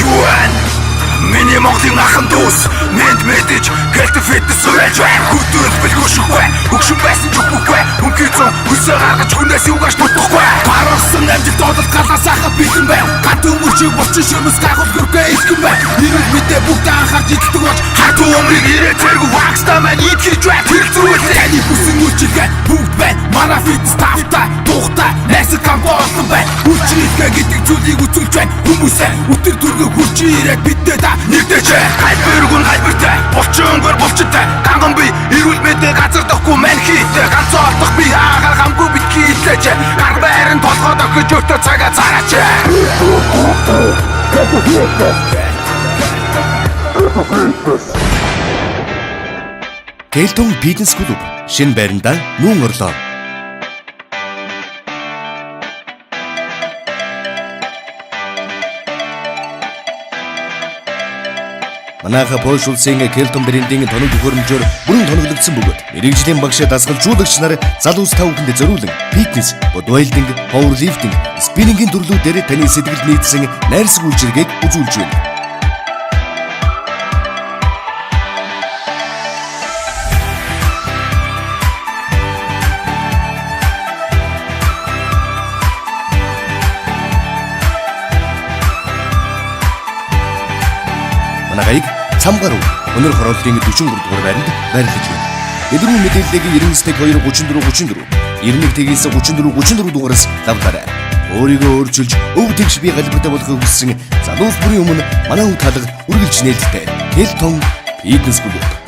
UN Миний Монголын ахын дүүс Мэд мэдэж Health Fitness сураж байна Хөтөлбөл бэлгүүшгүй Хөгшин байсан ч үгүй Үнхийцэн хүсээ гаргаж хүнээс юугаш дутхгүй Гаргасан амжилт одол галаас ахад бэлэн байв Гант өмөрчиг болчин шимэс гахал хүрхээ илхэн байв Ирэл мэдээ бүгд анхаарч идэлдэг болж Харт өмрийг ирээ тэргүй вакста маань идхийж байна Тэрцрүүл таны бүсэн үйлчилгээ бүгд байна Манай фитнес тавтай тухтай Найсаг кампоосон байна Хүчрэлгээ гэдэг зүйлийг үзүүлж байна Хүмүүсээ өтөр дүргээ хүч ирээд бидээ та нэгдэж Гайбэргүн гайбэртэй Булчингөр булчинтай Ганган би эрүүл мэдээ газар дохгүй мань хийтэй Ганц олдох би хаагаар хамгүй битгий илээч Гар байран толгой дохиж өртөө цагаа цараач Гэлтон фитнес клуб шинэ байранда нүүн орлоо. Манайха Польш улсын Гэлтон брендийн тоног төхөөрөмжөөр бүрэн тоноглогдсон бөгөөд мэрэгжлийн багш дасгалжуулагч нар залуус 5 хүнд зориулан фитнес, бодибилдинг, пауэрлифтинг, спиннингийн төрлүүдээр таны сэтгэл нийцсэн найрсаг үйлчилгээг үзүүлж байна. Манайхыг цамгаар өнөр хорооллын 44 дугаар байранд байрлаж байна. Илүү мэдээллийг 99-2 34 91-34 дугаараас давтаарай. Өөрийгөө өөрчилж өв тэгш бие галбиртай болохыг хүссэн залуус бүрийн өмнө манай хөт хаалга үргэлж нээлттэй. Гэлтон фитнес клуб